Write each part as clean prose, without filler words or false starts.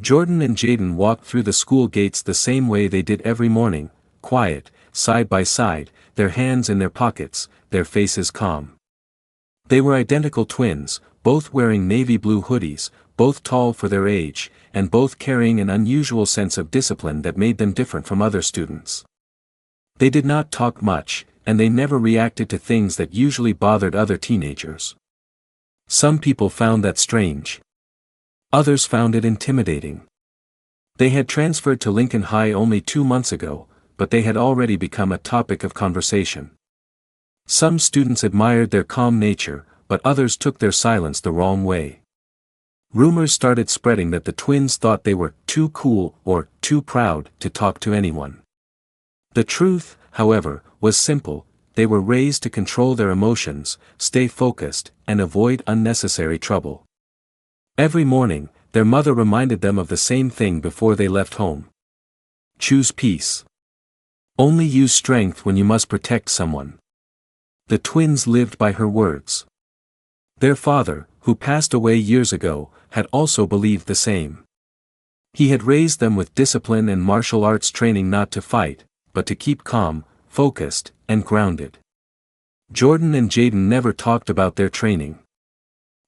Jordan and Jaden walked through the school gates the same way they did every morning, quiet, side by side, their hands in their pockets, their faces calm. They were identical twins, both wearing navy blue hoodies, both tall for their age, and both carrying an unusual sense of discipline that made them different from other students. They did not talk much, and they never reacted to things that usually bothered other teenagers. Some people found that strange. Others found it intimidating. They had transferred to Lincoln High only 2 months ago, but they had already become a topic of conversation. Some students admired their calm nature, but others took their silence the wrong way. Rumors started spreading that the twins thought they were too cool or too proud to talk to anyone. The truth, however, was simple: they were raised to control their emotions, stay focused, and avoid unnecessary trouble. Every morning, their mother reminded them of the same thing before they left home. Choose peace. Only use strength when you must protect someone. The twins lived by her words. Their father, who passed away years ago, had also believed the same. He had raised them with discipline and martial arts training, not to fight, but to keep calm, focused, and grounded. Jordan and Jaden never talked about their training.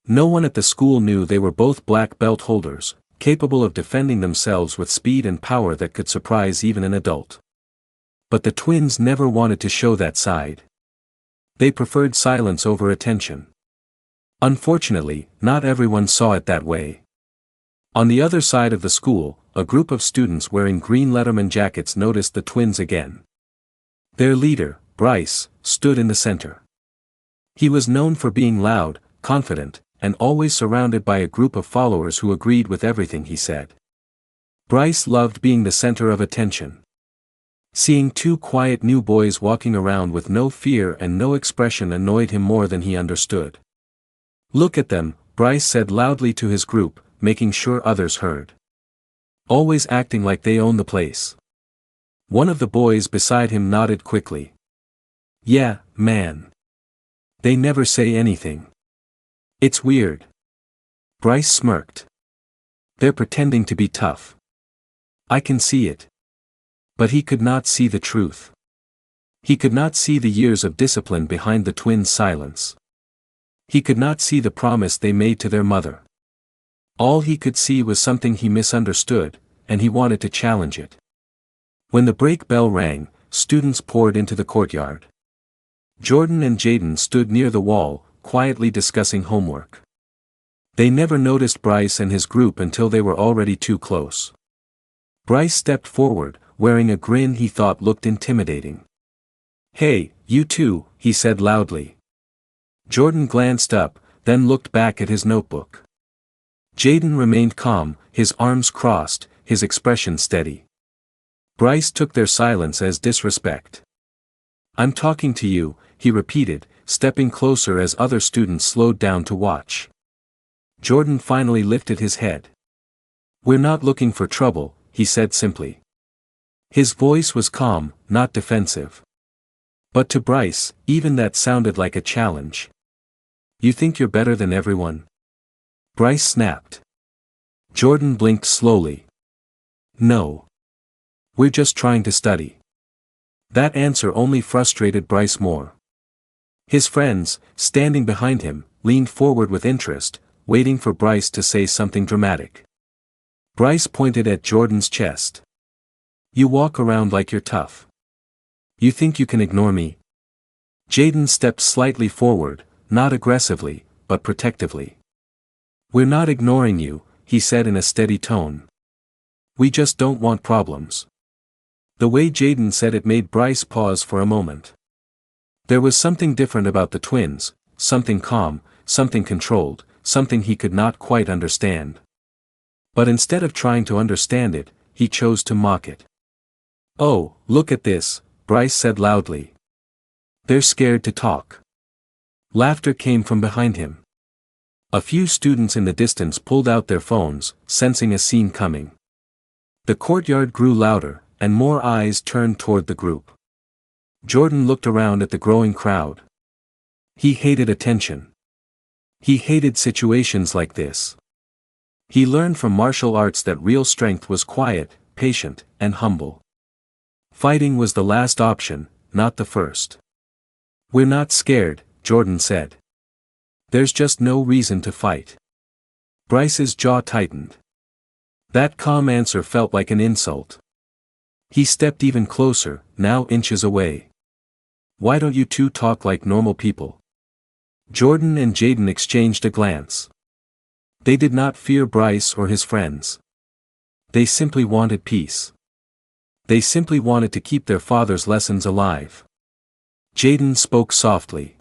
No one at the school knew they were both black belt holders, capable of defending themselves with speed and power that could surprise even an adult. But the twins never wanted to show that side. They preferred silence over attention. Unfortunately, not everyone saw it that way. On the other side of the school, a group of students wearing green Letterman jackets noticed the twins again. Their leader, Bryce, stood in the center. He was known for being loud, confident, and always surrounded by a group of followers who agreed with everything he said. Bryce loved being the center of attention. Seeing two quiet new boys walking around with no fear and no expression annoyed him more than he understood. "Look at them," Bryce said loudly to his group, making sure others heard. "Always acting like they own the place." One of the boys beside him nodded quickly. "Yeah, man. They never say anything. It's weird." Bryce smirked. "They're pretending to be tough. I can see it." But he could not see the truth. He could not see the years of discipline behind the twins' silence. He could not see the promise they made to their mother. All he could see was something he misunderstood, and he wanted to challenge it. When the break bell rang, students poured into the courtyard. Jordan and Jaden stood near the wall, quietly discussing homework. They never noticed Bryce and his group until they were already too close. Bryce stepped forward, wearing a grin he thought looked intimidating. "Hey, you two," he said loudly. Jordan glanced up, then looked back at his notebook. Jaden remained calm, his arms crossed, his expression steady. Bryce took their silence as disrespect. "I'm talking to you," he repeated, stepping closer as other students slowed down to watch. Jordan finally lifted his head. "We're not looking for trouble," he said simply. His voice was calm, not defensive. But to Bryce, even that sounded like a challenge. "You think you're better than everyone?" Bryce snapped. Jordan blinked slowly. "No. We're just trying to study." That answer only frustrated Bryce more. His friends, standing behind him, leaned forward with interest, waiting for Bryce to say something dramatic. Bryce pointed at Jordan's chest. "You walk around like you're tough. You think you can ignore me?" Jaden stepped slightly forward, not aggressively, but protectively. "We're not ignoring you," he said in a steady tone. "We just don't want problems." The way Jaden said it made Bryce pause for a moment. There was something different about the twins, something calm, something controlled, something he could not quite understand. But instead of trying to understand it, he chose to mock it. "Oh, look at this," Bryce said loudly. "They're scared to talk." Laughter came from behind him. A few students in the distance pulled out their phones, sensing a scene coming. The courtyard grew louder, and more eyes turned toward the group. Jordan looked around at the growing crowd. He hated attention. He hated situations like this. He learned from martial arts that real strength was quiet, patient, and humble. Fighting was the last option, not the first. "We're not scared," Jordan said. "There's just no reason to fight." Bryce's jaw tightened. That calm answer felt like an insult. He stepped even closer, now inches away. "Why don't you two talk like normal people?" Jordan and Jaden exchanged a glance. They did not fear Bryce or his friends. They simply wanted peace. They simply wanted to keep their father's lessons alive. Jaden spoke softly.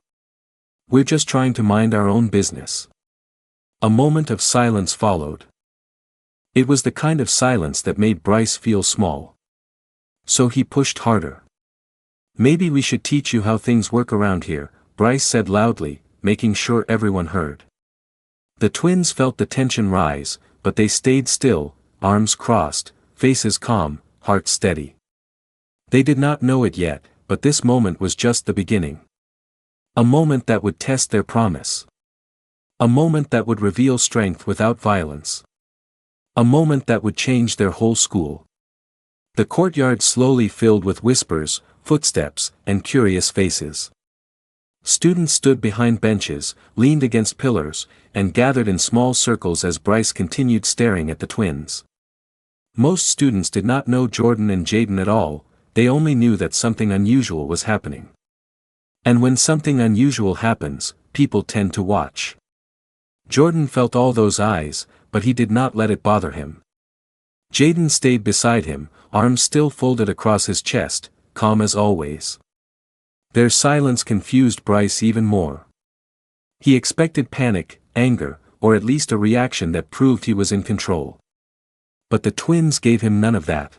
"We're just trying to mind our own business." A moment of silence followed. It was the kind of silence that made Bryce feel small. So he pushed harder. "Maybe we should teach you how things work around here," Bryce said loudly, making sure everyone heard. The twins felt the tension rise, but they stayed still, arms crossed, faces calm, hearts steady. They did not know it yet, but this moment was just the beginning. A moment that would test their promise. A moment that would reveal strength without violence. A moment that would change their whole school. The courtyard slowly filled with whispers, footsteps, and curious faces. Students stood behind benches, leaned against pillars, and gathered in small circles as Bryce continued staring at the twins. Most students did not know Jordan and Jaden at all, they only knew that something unusual was happening. And when something unusual happens, people tend to watch. Jordan felt all those eyes, but he did not let it bother him. Jaden stayed beside him, arms still folded across his chest, calm as always. Their silence confused Bryce even more. He expected panic, anger, or at least a reaction that proved he was in control. But the twins gave him none of that.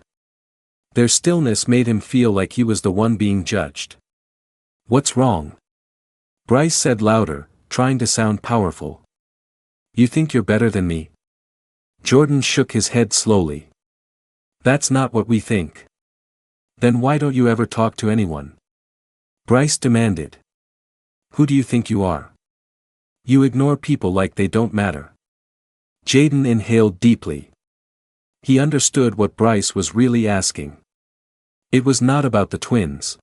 Their stillness made him feel like he was the one being judged. "What's wrong?" Bryce said louder, trying to sound powerful. "You think you're better than me?" Jordan shook his head slowly. "That's not what we think." "Then why don't you ever talk to anyone?" Bryce demanded. "Who do you think you are? You ignore people like they don't matter." Jaden inhaled deeply. He understood what Bryce was really asking. It was not about the twins.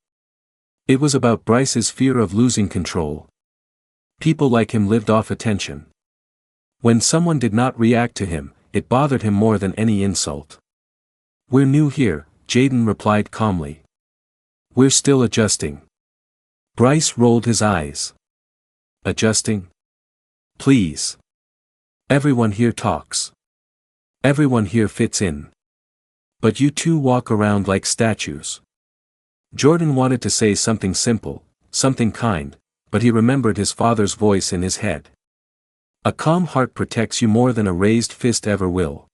It was about Bryce's fear of losing control. People like him lived off attention. When someone did not react to him, it bothered him more than any insult. "We're new here," Jaden replied calmly. "We're still adjusting." Bryce rolled his eyes. "Adjusting? Please. Everyone here talks. Everyone here fits in. But you two walk around like statues." Jordan wanted to say something simple, something kind, but he remembered his father's voice in his head. "A calm heart protects you more than a raised fist ever will."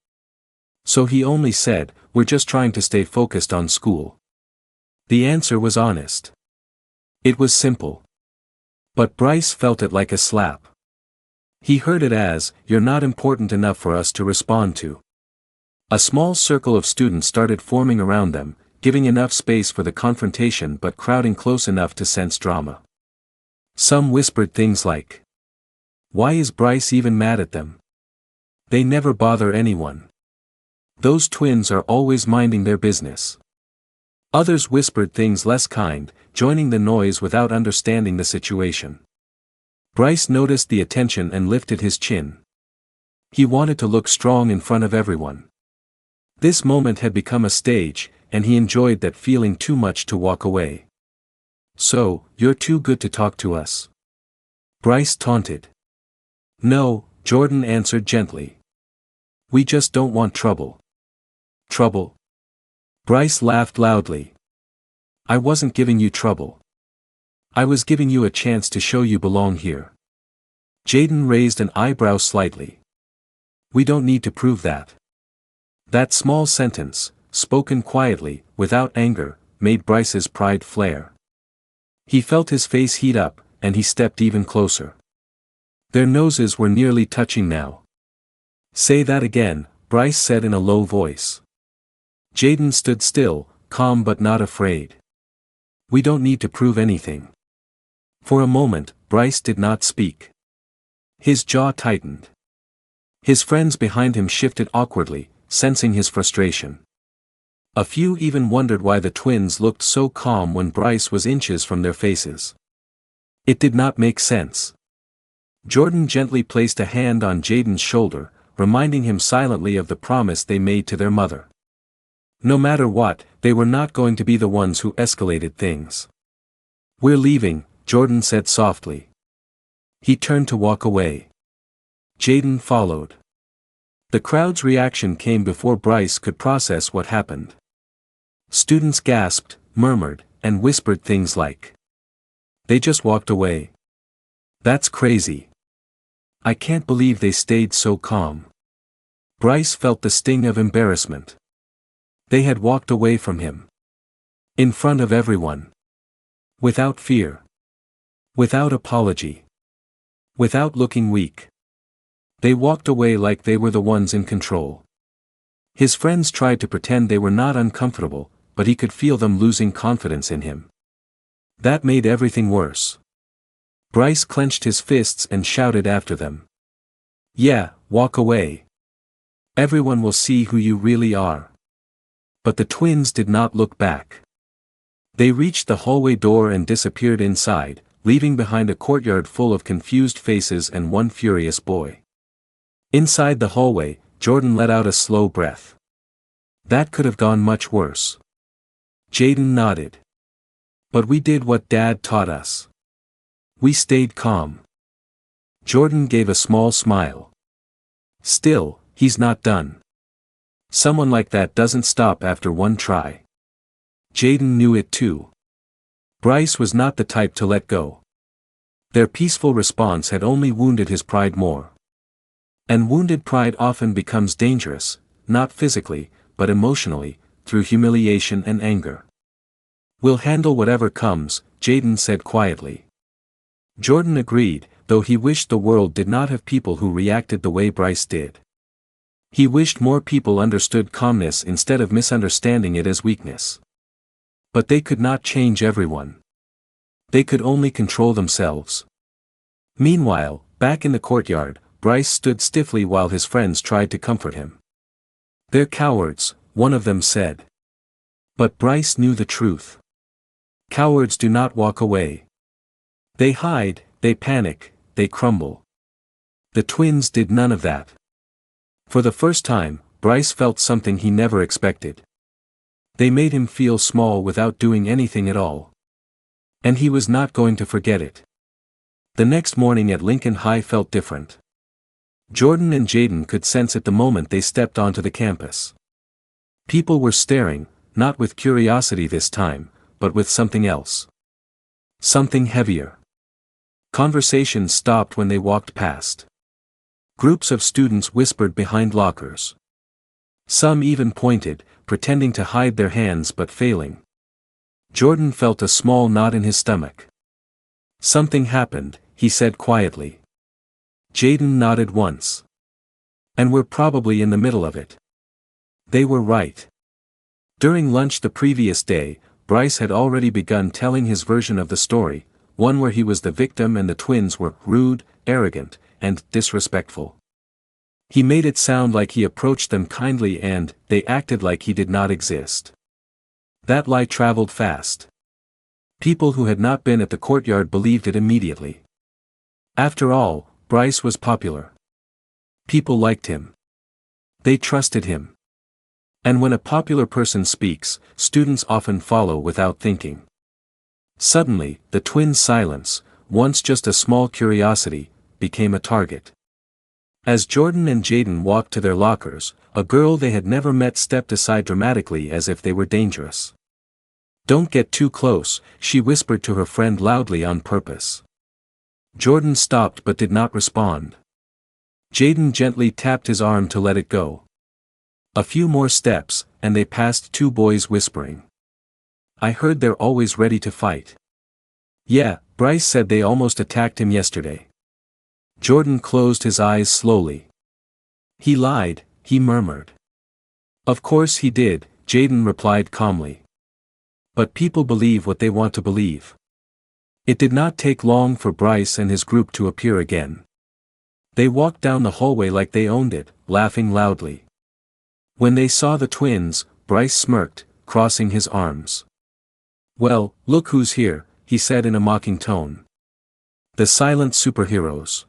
So he only said, "We're just trying to stay focused on school." The answer was honest. It was simple. But Bryce felt it like a slap. He heard it as, "You're not important enough for us to respond to." A small circle of students started forming around them, giving enough space for the confrontation but crowding close enough to sense drama. Some whispered things like, "Why is Bryce even mad at them? They never bother anyone. Those twins are always minding their business." Others whispered things less kind, joining the noise without understanding the situation. Bryce noticed the attention and lifted his chin. He wanted to look strong in front of everyone. This moment had become a stage, and he enjoyed that feeling too much to walk away. "So, you're too good to talk to us?" Bryce taunted. "No," Jordan answered gently. "We just don't want trouble." "Trouble?" Bryce laughed loudly. "I wasn't giving you trouble. I was giving you a chance to show you belong here." Jaden raised an eyebrow slightly. "We don't need to prove that." That small sentence, spoken quietly, without anger, made Bryce's pride flare. He felt his face heat up, and he stepped even closer. Their noses were nearly touching now. "Say that again," Bryce said in a low voice. Jaden stood still, calm but not afraid. "We don't need to prove anything." For a moment, Bryce did not speak. His jaw tightened. His friends behind him shifted awkwardly, sensing his frustration. A few even wondered why the twins looked so calm when Bryce was inches from their faces. It did not make sense. Jordan gently placed a hand on Jaden's shoulder, reminding him silently of the promise they made to their mother. No matter what, they were not going to be the ones who escalated things. "We're leaving," Jordan said softly. He turned to walk away. Jaden followed. The crowd's reaction came before Bryce could process what happened. Students gasped, murmured, and whispered things like, "They just walked away. That's crazy. I can't believe they stayed so calm." Bryce felt the sting of embarrassment. They had walked away from him. In front of everyone. Without fear. Without apology. Without looking weak. They walked away like they were the ones in control. His friends tried to pretend they were not uncomfortable, but he could feel them losing confidence in him. That made everything worse. Bryce clenched his fists and shouted after them. "Yeah, walk away. Everyone will see who you really are." But the twins did not look back. They reached the hallway door and disappeared inside, leaving behind a courtyard full of confused faces and one furious boy. Inside the hallway, Jordan let out a slow breath. That could have gone much worse. Jaden nodded. "But we did what Dad taught us. We stayed calm." Jordan gave a small smile. "Still, he's not done. Someone like that doesn't stop after one try." Jaden knew it too. Bryce was not the type to let go. Their peaceful response had only wounded his pride more. And wounded pride often becomes dangerous, not physically, but emotionally, through humiliation and anger. "We'll handle whatever comes," Jaden said quietly. Jordan agreed, though he wished the world did not have people who reacted the way Bryce did. He wished more people understood calmness instead of misunderstanding it as weakness. But they could not change everyone. They could only control themselves. Meanwhile, back in the courtyard, Bryce stood stiffly while his friends tried to comfort him. "They're cowards," one of them said. But Bryce knew the truth. Cowards do not walk away. They hide, they panic, they crumble. The twins did none of that. For the first time, Bryce felt something he never expected. They made him feel small without doing anything at all. And he was not going to forget it. The next morning at Lincoln High felt different. Jordan and Jaden could sense it the moment they stepped onto the campus. People were staring, not with curiosity this time, but with something else. Something heavier. Conversations stopped when they walked past. Groups of students whispered behind lockers. Some even pointed, pretending to hide their hands but failing. Jordan felt a small knot in his stomach. "Something happened," he said quietly. Jaden nodded once. "And we're probably in the middle of it." They were right. During lunch the previous day, Bryce had already begun telling his version of the story, one where he was the victim and the twins were rude, arrogant, and disrespectful. He made it sound like he approached them kindly and they acted like he did not exist. That lie traveled fast. People who had not been at the courtyard believed it immediately. After all, Bryce was popular. People liked him. They trusted him. And when a popular person speaks, students often follow without thinking. Suddenly, the twins' silence, once just a small curiosity, became a target. As Jordan and Jaden walked to their lockers, a girl they had never met stepped aside dramatically as if they were dangerous. "Don't get too close," she whispered to her friend loudly on purpose. Jordan stopped but did not respond. Jaden gently tapped his arm to let it go. A few more steps, and they passed two boys whispering. "I heard they're always ready to fight." "Yeah, Bryce said they almost attacked him yesterday." Jordan closed his eyes slowly. "He lied," he murmured. "Of course he did," Jaden replied calmly. "But people believe what they want to believe." It did not take long for Bryce and his group to appear again. They walked down the hallway like they owned it, laughing loudly. When they saw the twins, Bryce smirked, crossing his arms. "Well, look who's here," he said in a mocking tone. "The silent superheroes."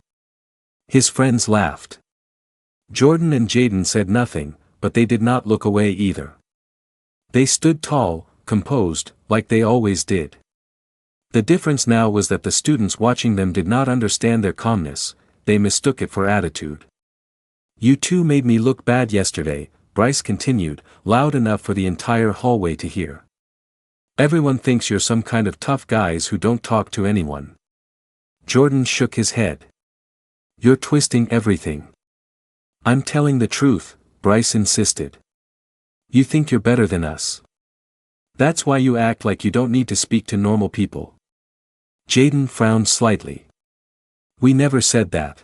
His friends laughed. Jordan and Jaden said nothing, but they did not look away either. They stood tall, composed, like they always did. The difference now was that the students watching them did not understand their calmness, they mistook it for attitude. "You two made me look bad yesterday," Bryce continued, loud enough for the entire hallway to hear. "Everyone thinks you're some kind of tough guys who don't talk to anyone." Jordan shook his head. "You're twisting everything." "I'm telling the truth," Bryce insisted. "You think you're better than us. That's why you act like you don't need to speak to normal people." Jaden frowned slightly. "We never said that."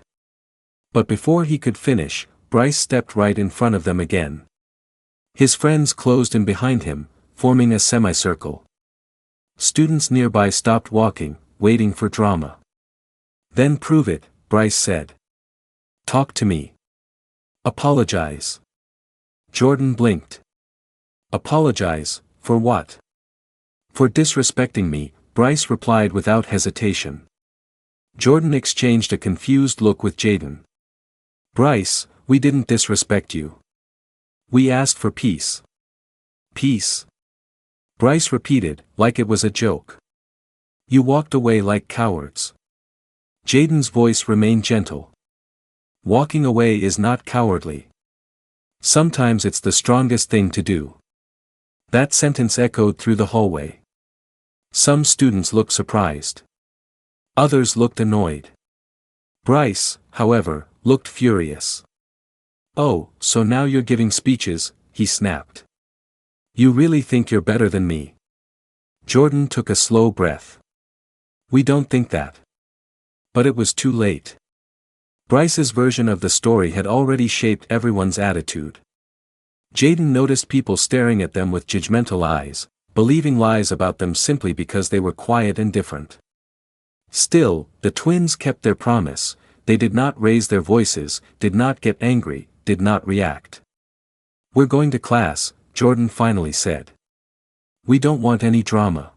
But before he could finish, Bryce stepped right in front of them again. His friends closed in behind him, forming a semicircle. Students nearby stopped walking, waiting for drama. "Then prove it," Bryce said. "Talk to me. Apologize." Jordan blinked. "Apologize, for what?" "For disrespecting me," Bryce replied without hesitation. Jordan exchanged a confused look with Jaden. "Bryce, we didn't disrespect you. We asked for peace." "Peace?" Bryce repeated, like it was a joke. "You walked away like cowards." Jaden's voice remained gentle. "Walking away is not cowardly. Sometimes it's the strongest thing to do." That sentence echoed through the hallway. Some students looked surprised. Others looked annoyed. Bryce, however, looked furious. "Oh, so now you're giving speeches," he snapped. "You really think you're better than me?" Jordan took a slow breath. "We don't think that." But it was too late. Bryce's version of the story had already shaped everyone's attitude. Jaden noticed people staring at them with judgmental eyes, believing lies about them simply because they were quiet and different. Still, the twins kept their promise. They did not raise their voices, did not get angry, did not react. "We're going to class," Jordan finally said. "We don't want any drama."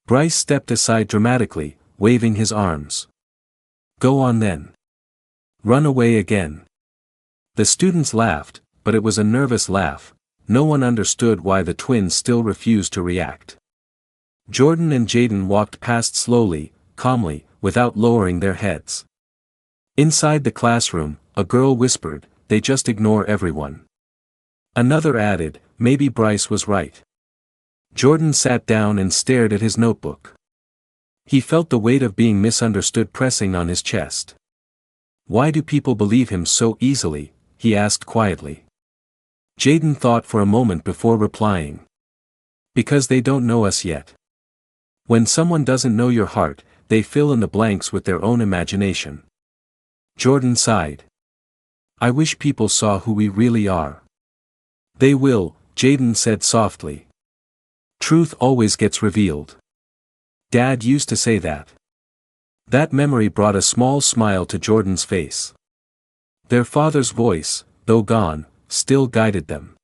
Bryce stepped aside dramatically, waving his arms. "Go on then. Run away again." The students laughed, but it was a nervous laugh. No one understood why the twins still refused to react. Jordan and Jaden walked past slowly, calmly, without lowering their heads. Inside the classroom, a girl whispered, "They just ignore everyone." Another added, "Maybe Bryce was right." Jordan sat down and stared at his notebook. He felt the weight of being misunderstood pressing on his chest. "Why do people believe him so easily?" he asked quietly. Jaden thought for a moment before replying. "Because they don't know us yet. When someone doesn't know your heart, they fill in the blanks with their own imagination." Jordan sighed. "I wish people saw who we really are." "They will," Jaden said softly. "Truth always gets revealed. Dad used to say that." That memory brought a small smile to Jordan's face. Their father's voice, though gone, still guided them.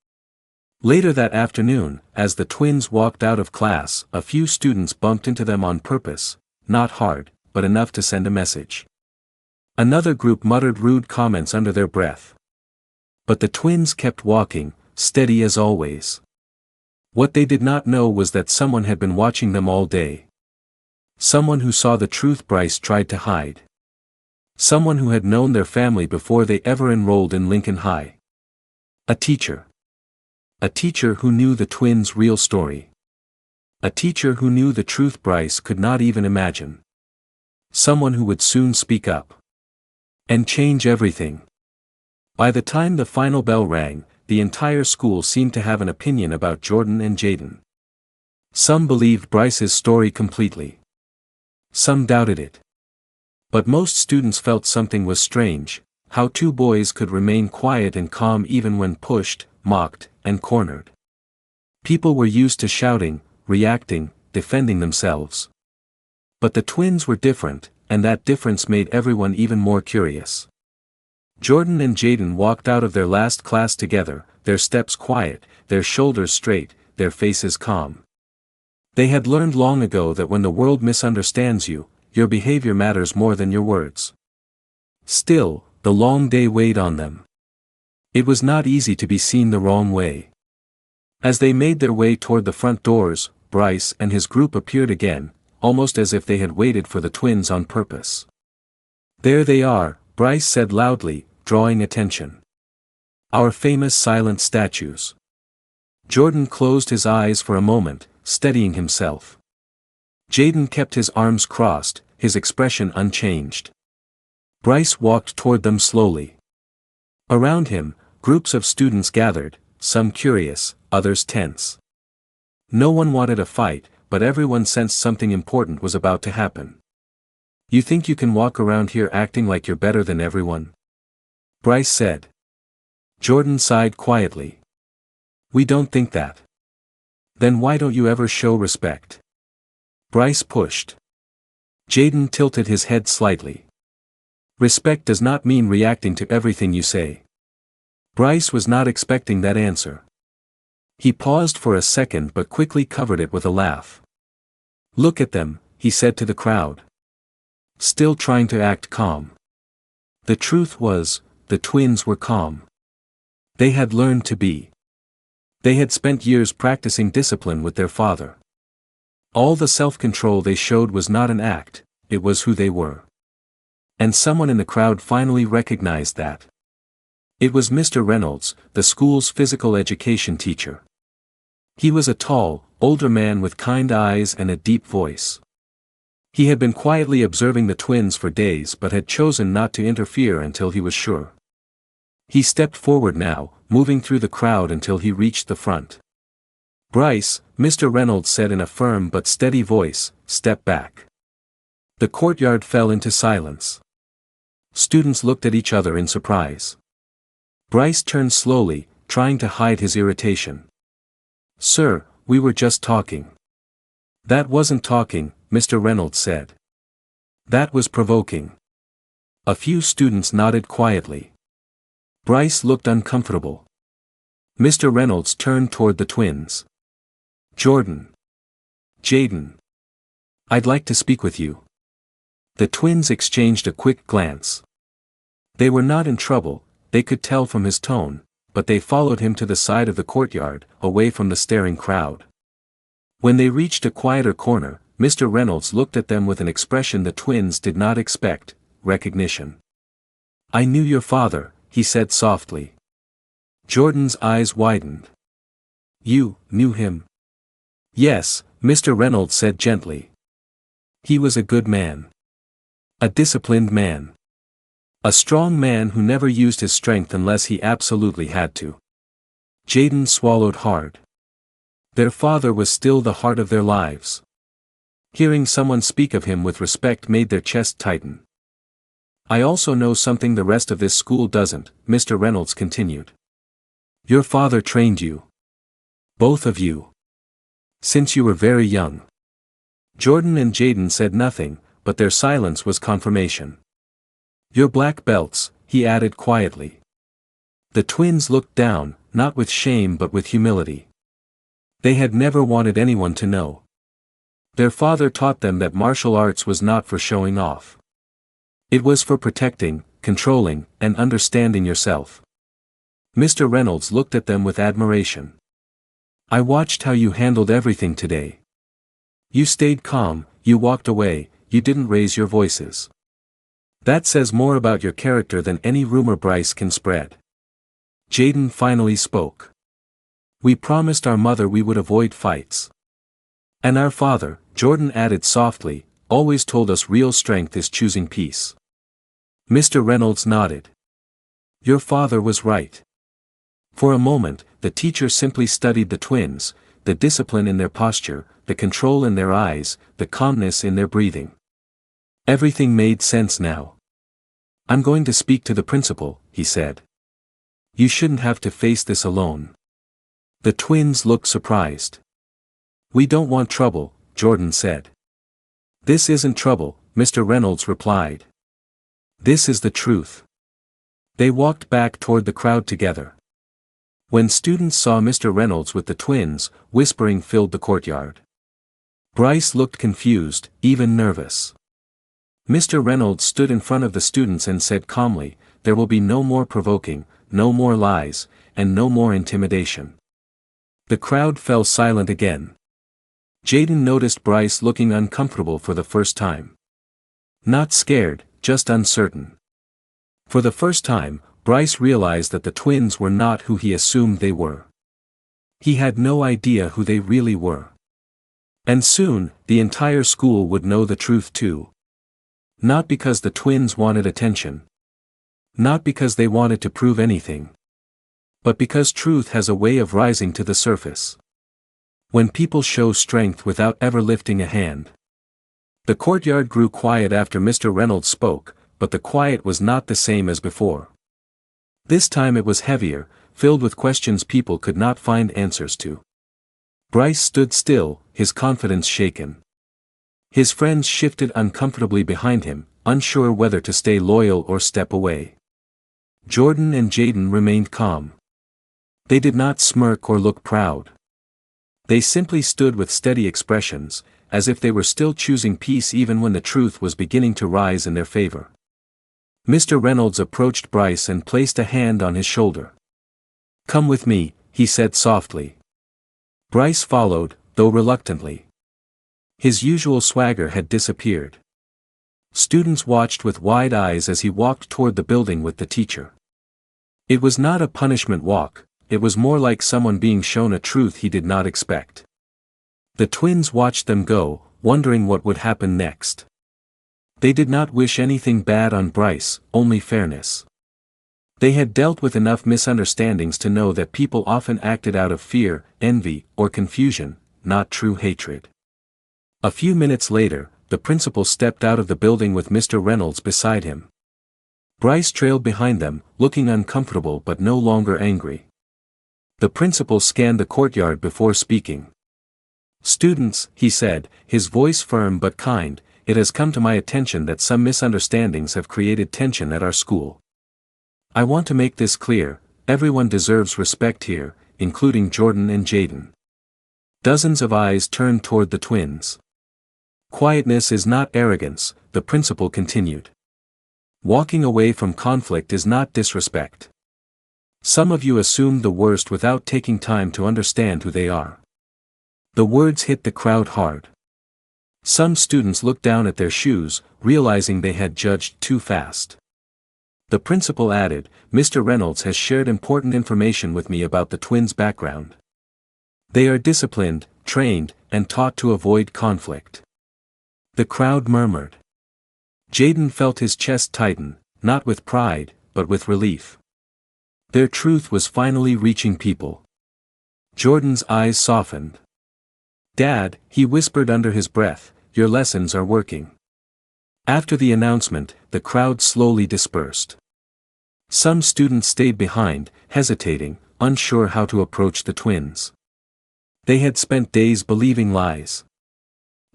Later that afternoon, as the twins walked out of class, a few students bumped into them on purpose, not hard, but enough to send a message. Another group muttered rude comments under their breath. But the twins kept walking, steady as always. What they did not know was that someone had been watching them all day. Someone who saw the truth Bryce tried to hide. Someone who had known their family before they ever enrolled in Lincoln High. A teacher. A teacher who knew the twins' real story. A teacher who knew the truth Bryce could not even imagine. Someone who would soon speak up. And change everything. By the time the final bell rang, the entire school seemed to have an opinion about Jordan and Jaden. Some believed Bryce's story completely. Some doubted it. But most students felt something was strange, how two boys could remain quiet and calm even when pushed, mocked, and cornered. People were used to shouting, reacting, defending themselves. But the twins were different, and that difference made everyone even more curious. Jordan and Jaden walked out of their last class together, their steps quiet, their shoulders straight, their faces calm. They had learned long ago that when the world misunderstands you, your behavior matters more than your words. Still, the long day weighed on them. It was not easy to be seen the wrong way. As they made their way toward the front doors, Bryce and his group appeared again, almost as if they had waited for the twins on purpose. "There they are," Bryce said loudly, drawing attention. "Our famous silent statues." Jordan closed his eyes for a moment, steadying himself. Jaden kept his arms crossed, his expression unchanged. Bryce walked toward them slowly. Around him, groups of students gathered, some curious, others tense. No one wanted a fight, but everyone sensed something important was about to happen. "You think you can walk around here acting like you're better than everyone?" Bryce said. Jordan sighed quietly. "We don't think that." "Then why don't you ever show respect?" Bryce pushed. Jaden tilted his head slightly. "Respect does not mean reacting to everything you say." Bryce was not expecting that answer. He paused for a second but quickly covered it with a laugh. "Look at them," he said to the crowd. Still trying to act calm. The truth was, the twins were calm. They had learned to be. They had spent years practicing discipline with their father. All the self-control they showed was not an act, it was who they were. And someone in the crowd finally recognized that. It was Mr. Reynolds, the school's physical education teacher. He was a tall, older man with kind eyes and a deep voice. He had been quietly observing the twins for days but had chosen not to interfere until he was sure. He stepped forward now, moving through the crowd until he reached the front. "Bryce," Mr. Reynolds said in a firm but steady voice, "step back." The courtyard fell into silence. Students looked at each other in surprise. Bryce turned slowly, trying to hide his irritation. "Sir, we were just talking." "That wasn't talking," Mr. Reynolds said. "That was provoking." A few students nodded quietly. Bryce looked uncomfortable. Mr. Reynolds turned toward the twins. "Jordan. Jaden. I'd like to speak with you." The twins exchanged a quick glance. They were not in trouble, they could tell from his tone, but they followed him to the side of the courtyard, away from the staring crowd. When they reached a quieter corner, Mr. Reynolds looked at them with an expression the twins did not expect, recognition. "I knew your father," he said softly. Jordan's eyes widened. "You knew him?" "Yes," Mr. Reynolds said gently. "He was a good man. A disciplined man. A strong man who never used his strength unless he absolutely had to." Jaden swallowed hard. Their father was still the heart of their lives. Hearing someone speak of him with respect made their chest tighten. "I also know something the rest of this school doesn't," Mr. Reynolds continued. "Your father trained you. Both of you. Since you were very young." Jordan and Jaden said nothing, but their silence was confirmation. "You're black belts," he added quietly. The twins looked down, not with shame but with humility. They had never wanted anyone to know. Their father taught them that martial arts was not for showing off. It was for protecting, controlling, and understanding yourself. Mr. Reynolds looked at them with admiration. "I watched how you handled everything today. You stayed calm, you walked away, you didn't raise your voices. That says more about your character than any rumor Bryce can spread." Jaden finally spoke. "We promised our mother we would avoid fights. And our father," Jordan added softly, "always told us real strength is choosing peace." Mr. Reynolds nodded. "Your father was right." For a moment, the teacher simply studied the twins, the discipline in their posture, the control in their eyes, the calmness in their breathing. Everything made sense now. "I'm going to speak to the principal," he said. "You shouldn't have to face this alone." The twins looked surprised. "We don't want trouble," Jordan said. "This isn't trouble," Mr. Reynolds replied. "This is the truth." They walked back toward the crowd together. When students saw Mr. Reynolds with the twins, whispering filled the courtyard. Bryce looked confused, even nervous. Mr. Reynolds stood in front of the students and said calmly, "There will be no more provoking, no more lies, and no more intimidation." The crowd fell silent again. Jaden noticed Bryce looking uncomfortable for the first time. Not scared, just uncertain. For the first time, Bryce realized that the twins were not who he assumed they were. He had no idea who they really were. And soon, the entire school would know the truth too. Not because the twins wanted attention. Not because they wanted to prove anything. But because truth has a way of rising to the surface. When people show strength without ever lifting a hand. The courtyard grew quiet after Mr. Reynolds spoke, but the quiet was not the same as before. This time it was heavier, filled with questions people could not find answers to. Bryce stood still, his confidence shaken. His friends shifted uncomfortably behind him, unsure whether to stay loyal or step away. Jordan and Jaden remained calm. They did not smirk or look proud. They simply stood with steady expressions, as if they were still choosing peace even when the truth was beginning to rise in their favor. Mr. Reynolds approached Bryce and placed a hand on his shoulder. "Come with me," he said softly. Bryce followed, though reluctantly. His usual swagger had disappeared. Students watched with wide eyes as he walked toward the building with the teacher. It was not a punishment walk, it was more like someone being shown a truth he did not expect. The twins watched them go, wondering what would happen next. They did not wish anything bad on Bryce, only fairness. They had dealt with enough misunderstandings to know that people often acted out of fear, envy, or confusion, not true hatred. A few minutes later, the principal stepped out of the building with Mr. Reynolds beside him. Bryce trailed behind them, looking uncomfortable but no longer angry. The principal scanned the courtyard before speaking. "Students," he said, his voice firm but kind, "it has come to my attention that some misunderstandings have created tension at our school. I want to make this clear, everyone deserves respect here, including Jordan and Jaden." Dozens of eyes turned toward the twins. "Quietness is not arrogance," the principal continued. "Walking away from conflict is not disrespect. Some of you assumed the worst without taking time to understand who they are." The words hit the crowd hard. Some students looked down at their shoes, realizing they had judged too fast. The principal added, "Mr. Reynolds has shared important information with me about the twins' background. They are disciplined, trained, and taught to avoid conflict." The crowd murmured. Jaden felt his chest tighten, not with pride, but with relief. Their truth was finally reaching people. Jordan's eyes softened. "Dad," he whispered under his breath, "your lessons are working." After the announcement, the crowd slowly dispersed. Some students stayed behind, hesitating, unsure how to approach the twins. They had spent days believing lies.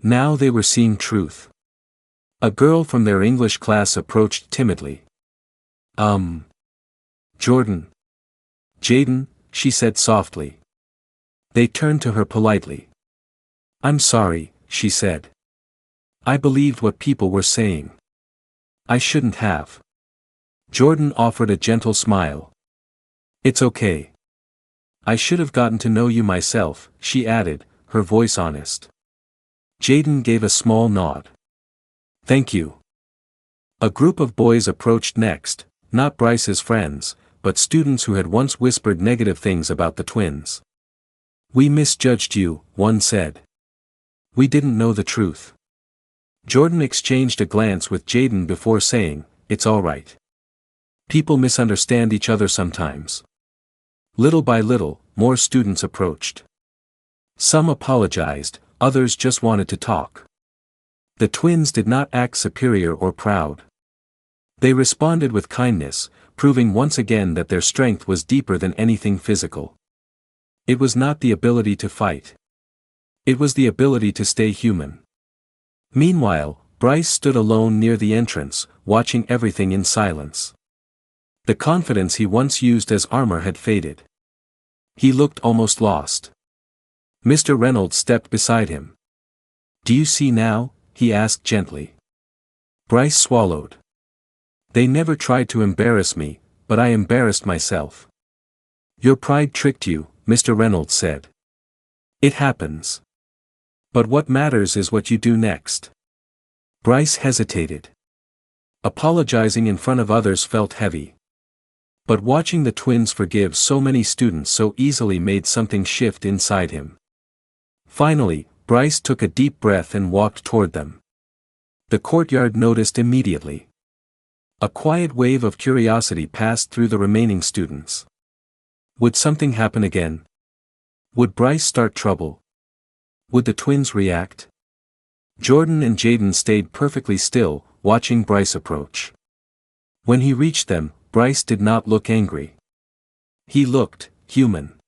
Now they were seeing truth. A girl from their English class approached timidly. Jordan. Jaden," she said softly. They turned to her politely. "I'm sorry," she said. "I believed what people were saying. I shouldn't have." Jordan offered a gentle smile. "It's okay. I should have gotten to know you myself," she added, her voice honest. Jaden gave a small nod. "Thank you." A group of boys approached next, not Bryce's friends, but students who had once whispered negative things about the twins. "We misjudged you," one said. "We didn't know the truth." Jordan exchanged a glance with Jaden before saying, "It's all right. People misunderstand each other sometimes." Little by little, more students approached. Some apologized, others just wanted to talk. The twins did not act superior or proud. They responded with kindness, proving once again that their strength was deeper than anything physical. It was not the ability to fight. It was the ability to stay human. Meanwhile, Bryce stood alone near the entrance, watching everything in silence. The confidence he once used as armor had faded. He looked almost lost. Mr. Reynolds stepped beside him. "Do you see now?" he asked gently. Bryce swallowed. "They never tried to embarrass me, but I embarrassed myself." "Your pride tricked you," Mr. Reynolds said. "It happens. But what matters is what you do next." Bryce hesitated. Apologizing in front of others felt heavy. But watching the twins forgive so many students so easily made something shift inside him. Finally, Bryce took a deep breath and walked toward them. The courtyard noticed immediately. A quiet wave of curiosity passed through the remaining students. Would something happen again? Would Bryce start trouble? Would the twins react? Jordan and Jaden stayed perfectly still, watching Bryce approach. When he reached them, Bryce did not look angry. He looked human.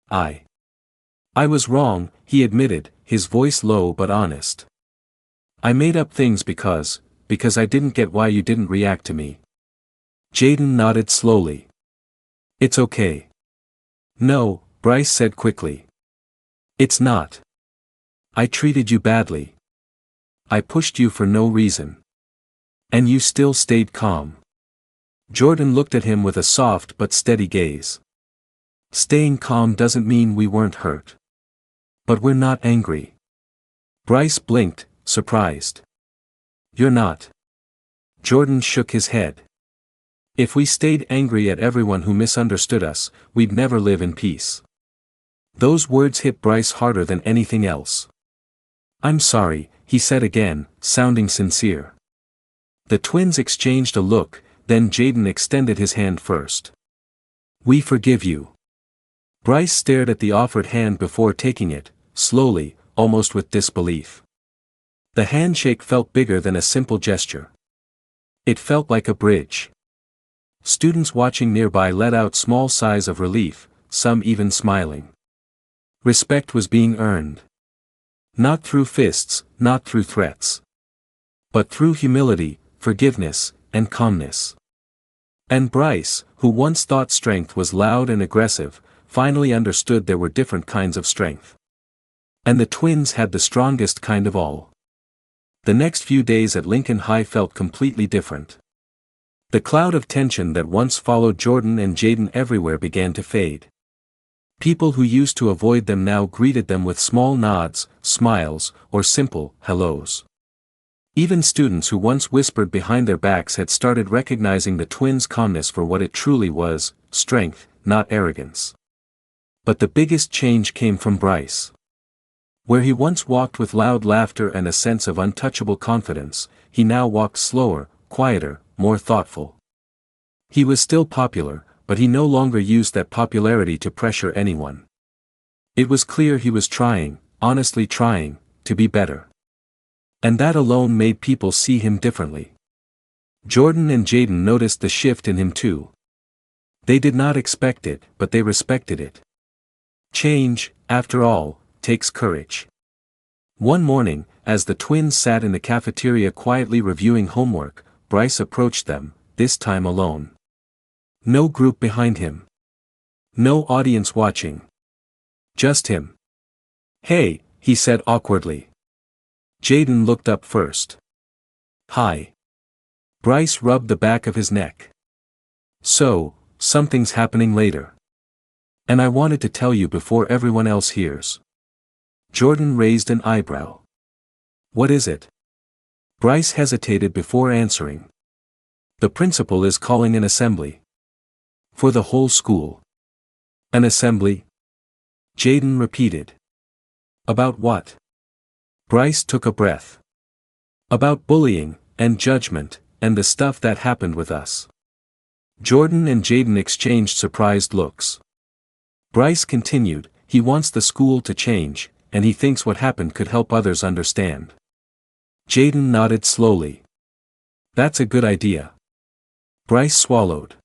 I was wrong," he admitted, his voice low but honest. "I made up things because I didn't get why you didn't react to me." Jaden nodded slowly. "It's okay." "No," Bryce said quickly. "It's not. I treated you badly. I pushed you for no reason. And you still stayed calm." Jordan looked at him with a soft but steady gaze. "Staying calm doesn't mean we weren't hurt. But we're not angry." Bryce blinked, surprised. "You're not." Jordan shook his head. "If we stayed angry at everyone who misunderstood us, we'd never live in peace." Those words hit Bryce harder than anything else. "I'm sorry," he said again, sounding sincere. The twins exchanged a look, then Jaden extended his hand first. "We forgive you." Bryce stared at the offered hand before taking it, slowly, almost with disbelief. The handshake felt bigger than a simple gesture. It felt like a bridge. Students watching nearby let out small sighs of relief, some even smiling. Respect was being earned. Not through fists, not through threats. But through humility, forgiveness, and calmness. And Bryce, who once thought strength was loud and aggressive, finally understood there were different kinds of strength. And the twins had the strongest kind of all. The next few days at Lincoln High felt completely different. The cloud of tension that once followed Jordan and Jaden everywhere began to fade. People who used to avoid them now greeted them with small nods, smiles, or simple hellos. Even students who once whispered behind their backs had started recognizing the twins' calmness for what it truly was, strength, not arrogance. But the biggest change came from Bryce. Where he once walked with loud laughter and a sense of untouchable confidence, he now walked slower, quieter, more thoughtful. He was still popular, but he no longer used that popularity to pressure anyone. It was clear he was trying, honestly trying, to be better. And that alone made people see him differently. Jordan and Jaden noticed the shift in him too. They did not expect it, but they respected it. Change, after all, takes courage. One morning, as the twins sat in the cafeteria quietly reviewing homework, Bryce approached them, this time alone. No group behind him. No audience watching. Just him. "Hey," he said awkwardly. Jaden looked up first. "Hi." Bryce rubbed the back of his neck. "So, something's happening later. And I wanted to tell you before everyone else hears." Jordan raised an eyebrow. "What is it?" Bryce hesitated before answering. "The principal is calling an assembly. For the whole school." "An assembly?" Jaden repeated. "About what?" Bryce took a breath. "About bullying, and judgment, and the stuff that happened with us." Jordan and Jaden exchanged surprised looks. Bryce continued, "He wants the school to change, and he thinks what happened could help others understand." Jaden nodded slowly. "That's a good idea." Bryce swallowed.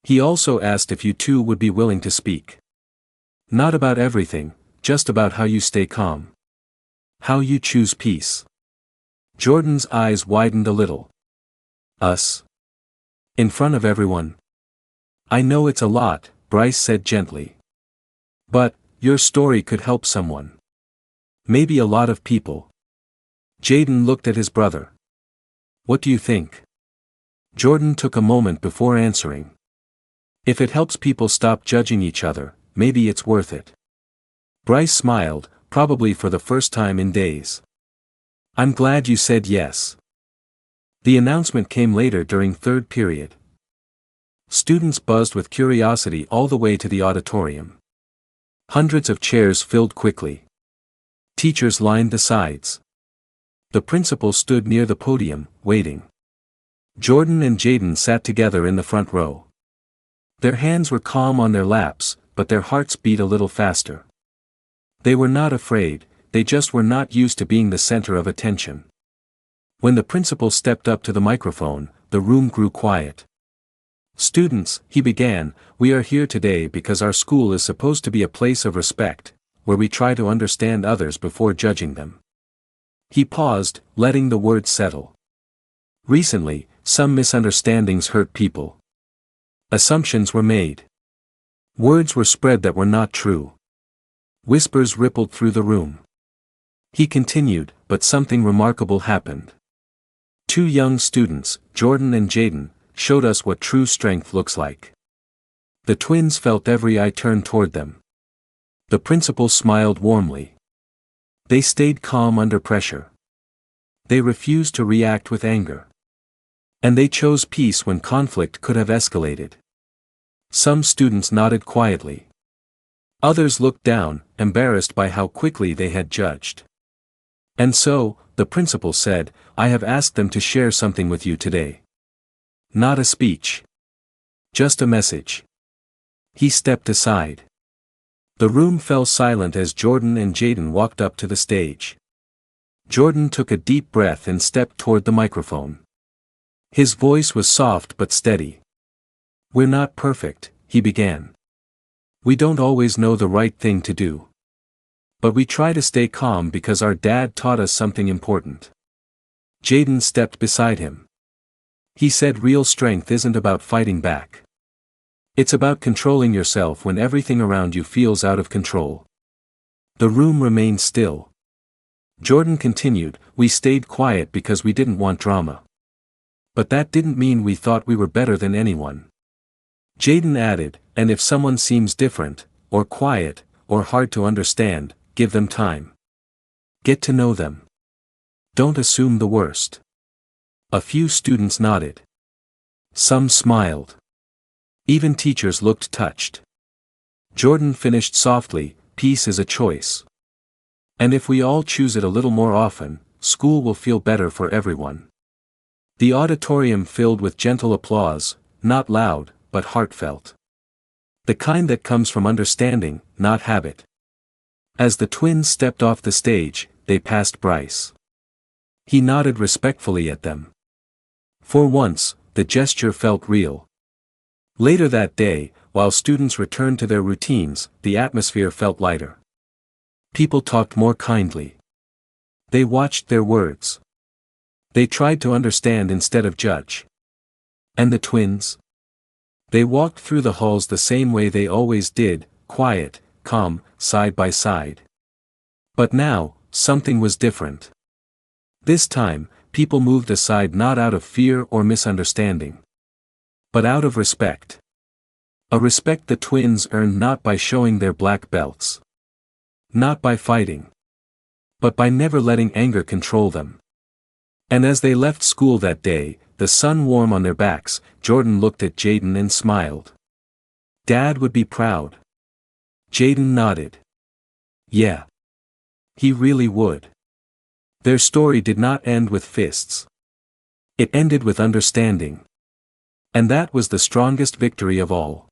He also asked if you two would be willing to speak. Not about everything, just about how you stay calm. How you choose peace. Jordan's eyes widened a little. "Us? In front of everyone. I know it's a lot, Bryce said gently. But, your story could help someone. Maybe a lot of people. Jaden looked at his brother. What do you think? Jordan took a moment before answering. If it helps people stop judging each other, maybe it's worth it. Bryce smiled, probably for the first time in days. I'm glad you said yes. The announcement came later during third period. Students buzzed with curiosity all the way to the auditorium. Hundreds of chairs filled quickly. Teachers lined the sides. The principal stood near the podium, waiting. Jordan and Jaden sat together in the front row. Their hands were calm on their laps, but their hearts beat a little faster. They were not afraid, they just were not used to being the center of attention. When the principal stepped up to the microphone, the room grew quiet. Students, he began, we are here today because our school is supposed to be a place of respect, where we try to understand others before judging them. He paused, letting the words settle. Recently, some misunderstandings hurt people. Assumptions were made. Words were spread that were not true. Whispers rippled through the room. He continued, but something remarkable happened. Two young students, Jordan and Jaden, showed us what true strength looks like. The twins felt every eye turned toward them. The principal smiled warmly. They stayed calm under pressure. They refused to react with anger. And they chose peace when conflict could have escalated. Some students nodded quietly. Others looked down, embarrassed by how quickly they had judged. And so, the principal said, I have asked them to share something with you today. Not a speech. Just a message. He stepped aside. The room fell silent as Jordan and Jaden walked up to the stage. Jordan took a deep breath and stepped toward the microphone. His voice was soft but steady. We're not perfect, he began. We don't always know the right thing to do. But we try to stay calm because our dad taught us something important. Jaden stepped beside him. He said real strength isn't about fighting back. It's about controlling yourself when everything around you feels out of control. The room remained still. Jordan continued, we stayed quiet because we didn't want drama. But that didn't mean we thought we were better than anyone. Jaden added, and if someone seems different, or quiet, or hard to understand, give them time. Get to know them. Don't assume the worst. A few students nodded. Some smiled. Even teachers looked touched. Jordan finished softly, peace is a choice. And if we all choose it a little more often, school will feel better for everyone. The auditorium filled with gentle applause, not loud, but heartfelt. The kind that comes from understanding, not habit. As the twins stepped off the stage, they passed Bryce. He nodded respectfully at them. For once, the gesture felt real. Later that day, while students returned to their routines, the atmosphere felt lighter. People talked more kindly. They watched their words. They tried to understand instead of judge. And the twins? They walked through the halls the same way they always did, quiet, calm, side by side. But now, something was different. This time, people moved aside not out of fear or misunderstanding, but out of respect. A respect the twins earned not by showing their black belts. Not by fighting. But by never letting anger control them. And as they left school that day, the sun warm on their backs, Jordan looked at Jaden and smiled. Dad would be proud. Jaden nodded. Yeah. He really would. Their story did not end with fists. It ended with understanding. And that was the strongest victory of all.